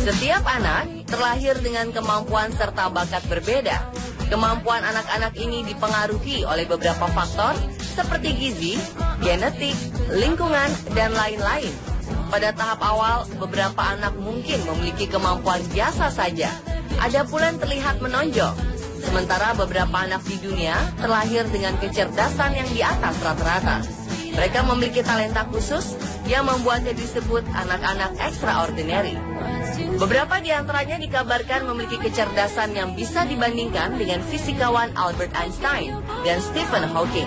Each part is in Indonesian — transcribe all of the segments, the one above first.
Setiap anak terlahir dengan kemampuan serta bakat berbeda. Kemampuan anak-anak ini dipengaruhi oleh beberapa faktor seperti gizi, genetik, lingkungan, dan lain-lain. Pada tahap awal, beberapa anak mungkin memiliki kemampuan biasa saja. Ada pula yang terlihat menonjol. Sementara beberapa anak di dunia terlahir dengan kecerdasan yang di atas rata-rata. Mereka memiliki talenta khusus yang membuatnya disebut anak-anak extraordinary. Beberapa di antaranya dikabarkan memiliki kecerdasan yang bisa dibandingkan dengan fisikawan Albert Einstein dan Stephen Hawking.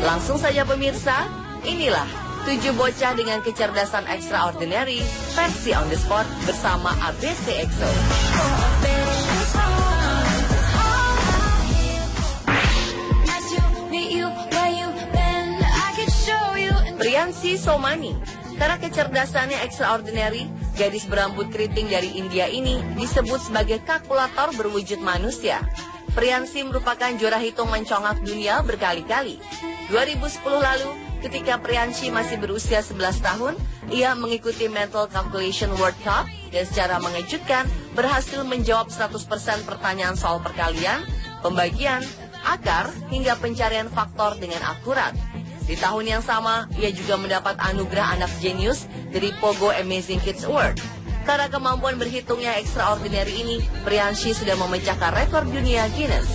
Langsung saja pemirsa, inilah 7 bocah dengan kecerdasan extraordinary versi on the spot bersama ABC EXO. Priyanshi Somani. Karena kecerdasannya extraordinary, gadis berambut keriting dari India ini disebut sebagai kalkulator berwujud manusia. Priyanshi merupakan juara hitung mencongak dunia berkali-kali. 2010 lalu, ketika Priyanshi masih berusia 11 tahun, ia mengikuti Mental Calculation World Cup dan secara mengejutkan berhasil menjawab 100% pertanyaan soal perkalian, pembagian, akar, hingga pencarian faktor dengan akurat. Di tahun yang sama, ia juga mendapat anugerah anak jenius dari Pogo Amazing Kids Award. Karena kemampuan berhitungnya extraordinary ini, Priyanshi sudah memecahkan rekor dunia Guinness.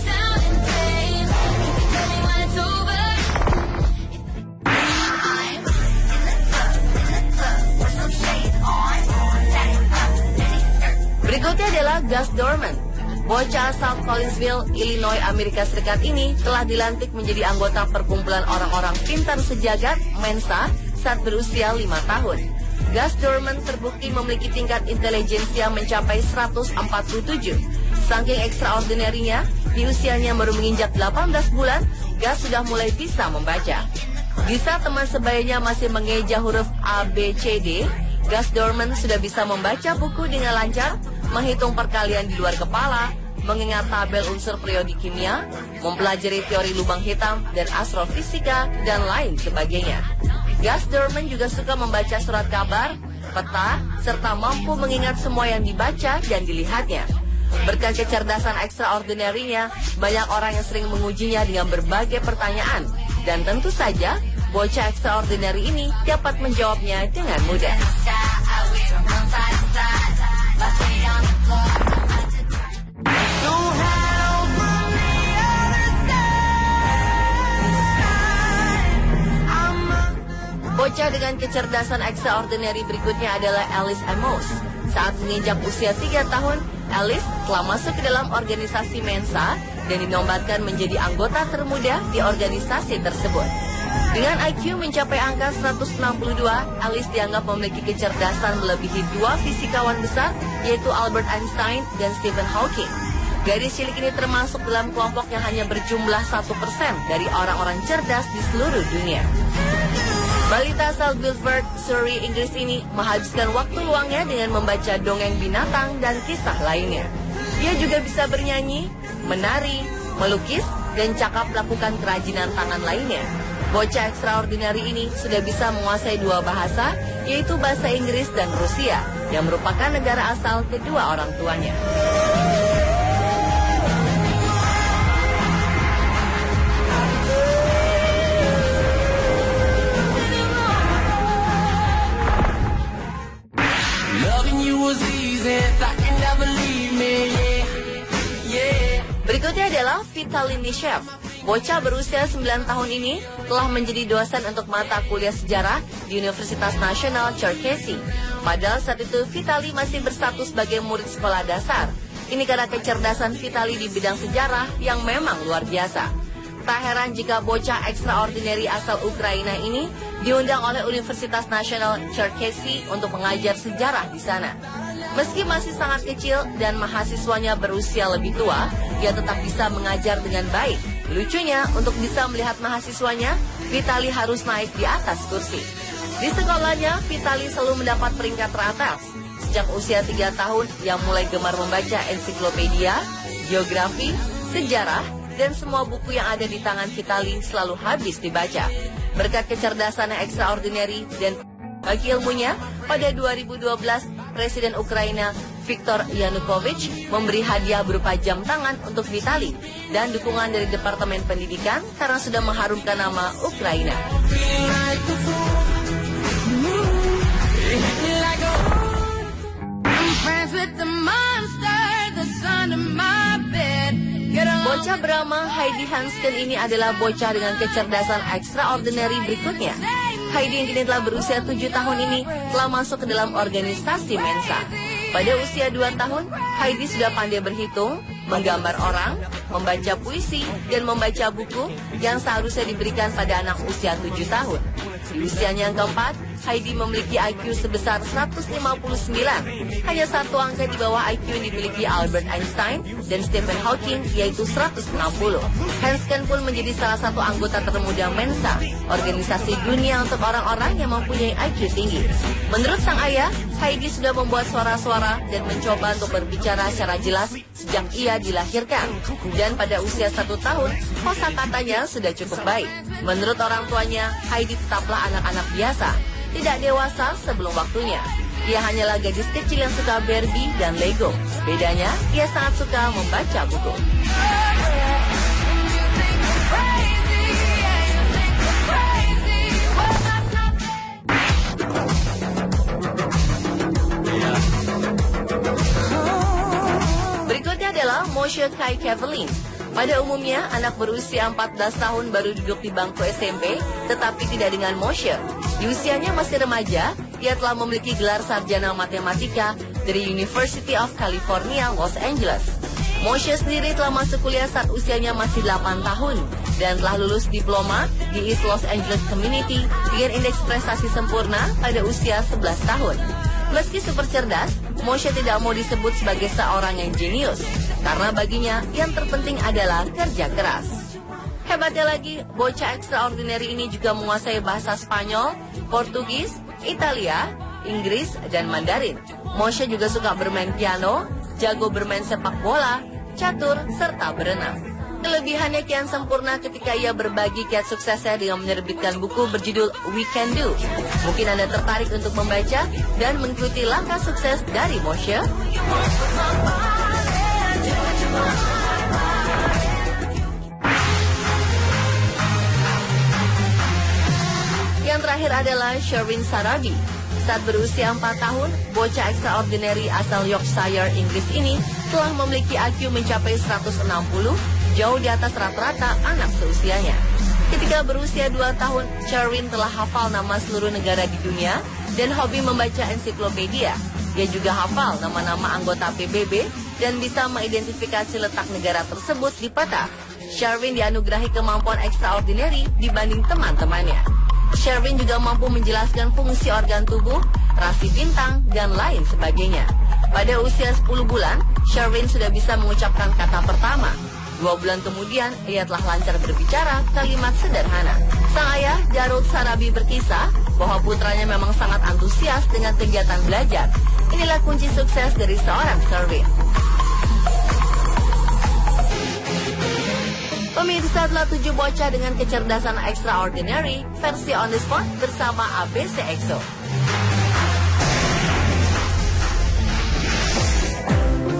Berikutnya adalah Gus Dorman. Bocah asal Collinsville, Illinois, Amerika Serikat ini telah dilantik menjadi anggota perkumpulan orang-orang pintar sejagat Mensa saat berusia 5 tahun. Gus Dorman terbukti memiliki tingkat intelijensia mencapai 147. Saking extraordinary-nya, di usianya baru menginjak 18 bulan, Gus sudah mulai bisa membaca. Di saat teman sebayanya masih mengeja huruf A, B, C, D, Gus Dorman sudah bisa membaca buku dengan lancar, menghitung perkalian di luar kepala, mengingat tabel unsur periodik kimia, mempelajari teori lubang hitam dan astrofisika, dan lain sebagainya. Gus Dorman juga suka membaca surat kabar, peta, serta mampu mengingat semua yang dibaca dan dilihatnya. Berkat kecerdasan extraordinary-nya, banyak orang yang sering mengujinya dengan berbagai pertanyaan. Dan tentu saja, bocah extraordinary ini dapat menjawabnya dengan mudah. Bocah dengan kecerdasan extraordinary berikutnya adalah Alice Amos. Saat menginjak usia 3 tahun, Alice telah masuk ke dalam organisasi Mensa dan dinobatkan menjadi anggota termuda di organisasi tersebut. Dengan IQ mencapai angka 162, Alice dianggap memiliki kecerdasan melebihi 2 fisikawan besar, yaitu Albert Einstein dan Stephen Hawking. Gadis cilik ini termasuk dalam kelompok yang hanya berjumlah 1% dari orang-orang cerdas di seluruh dunia. Balita asal Guildford, Surrey, Inggris ini menghabiskan waktu luangnya dengan membaca dongeng binatang dan kisah lainnya. Dia juga bisa bernyanyi, menari, melukis, dan cakap melakukan kerajinan tangan lainnya. Bocah extraordinary ini sudah bisa menguasai 2 bahasa, yaitu bahasa Inggris dan Rusia, yang merupakan negara asal kedua orang tuanya. Berikutnya adalah Vitaly Nishev. Bocah berusia 9 tahun ini telah menjadi dosen untuk mata kuliah sejarah di Universitas Nasional Cherkasy. Padahal saat itu Vitaly masih berstatus sebagai murid sekolah dasar. Ini karena kecerdasan Vitaly di bidang sejarah yang memang luar biasa. Tak heran jika bocah extraordinary asal Ukraina ini diundang oleh Universitas Nasional Cherkasy untuk mengajar sejarah di sana. Meski masih sangat kecil dan mahasiswanya berusia lebih tua, ia tetap bisa mengajar dengan baik. Lucunya, untuk bisa melihat mahasiswanya, Vitaly harus naik di atas kursi. Di sekolahnya, Vitaly selalu mendapat peringkat teratas. Sejak usia 3 tahun, ia mulai gemar membaca ensiklopedia, geografi, sejarah, dan semua buku yang ada di tangan Vitaly selalu habis dibaca. Berkat kecerdasan yang extraordinary dan Bagi ilmunya, pada 2012, Presiden Ukraina Viktor Yanukovych memberi hadiah berupa jam tangan untuk Vitali dan dukungan dari Departemen Pendidikan karena sudah mengharumkan nama Ukraina. Bocah bernama Heidi Hansken ini adalah bocah dengan kecerdasan extraordinary berikutnya. Heidi yang kini telah berusia 7 tahun ini telah masuk ke dalam organisasi Mensa. Pada usia 2 tahun, Heidi sudah pandai berhitung, menggambar orang, membaca puisi, dan membaca buku yang seharusnya diberikan pada anak usia 7 tahun. Di usianya yang keempat, Heidi memiliki IQ sebesar 159, hanya satu angka di bawah IQ yang dimiliki Albert Einstein dan Stephen Hawking, yaitu 160. Hansken pun menjadi salah satu anggota termuda Mensa, organisasi dunia untuk orang-orang yang mempunyai IQ tinggi. Menurut sang ayah, Heidi sudah membuat suara-suara dan mencoba untuk berbicara secara jelas sejak ia dilahirkan. Dan pada usia 1 tahun, kosakatanya sudah cukup baik. Menurut orang tuanya, Heidi tetaplah anak-anak biasa, tidak dewasa sebelum waktunya. Ia hanyalah gadis kecil yang suka Barbie dan Lego. Bedanya, ia sangat suka membaca buku. Berikutnya adalah Moshe Kai Kevlin. Pada umumnya, anak berusia 14 tahun baru duduk di bangku SMP, tetapi tidak dengan Moshe. Di usianya masih remaja, ia telah memiliki gelar sarjana matematika dari University of California, Los Angeles. Moshe sendiri telah masuk kuliah saat usianya masih 8 tahun dan telah lulus diploma di East Los Angeles Community dengan indeks prestasi sempurna pada usia 11 tahun. Meski super cerdas, Moshe tidak mau disebut sebagai seorang yang jenius, karena baginya yang terpenting adalah kerja keras. Hebatnya lagi, bocah extraordinary ini juga menguasai bahasa Spanyol, Portugis, Italia, Inggris, dan Mandarin. Moshe juga suka bermain piano, jago bermain sepak bola, catur, serta berenang. Kelebihannya kian sempurna ketika ia berbagi kiat suksesnya dengan menerbitkan buku berjudul We Can Do. Mungkin Anda tertarik untuk membaca dan mengikuti langkah sukses dari Moshe? Yang terakhir adalah Sherwin Sarabi. Saat berusia 4 tahun, bocah extraordinary asal Yorkshire, Inggris ini telah memiliki IQ mencapai 160, jauh di atas rata-rata anak seusianya. Ketika berusia 2 tahun, Sherwin telah hafal nama seluruh negara di dunia dan hobi membaca ensiklopedia. Dia juga hafal nama-nama anggota PBB dan bisa mengidentifikasi letak negara tersebut di peta. Sherwin dianugerahi kemampuan extraordinary dibanding teman-temannya. Sherwin juga mampu menjelaskan fungsi organ tubuh, rasi bintang, dan lain sebagainya. Pada usia 10 bulan, Sherwin sudah bisa mengucapkan kata pertama. 2 bulan kemudian, ia telah lancar berbicara kalimat sederhana. Sang ayah, Jarod Sarabi, berkisah bahwa putranya memang sangat antusias dengan kegiatan belajar. Inilah kunci sukses dari seorang Sherwin. Pemirsa, telah 7 bocah dengan kecerdasan extraordinary versi on the spot bersama ABC EXO.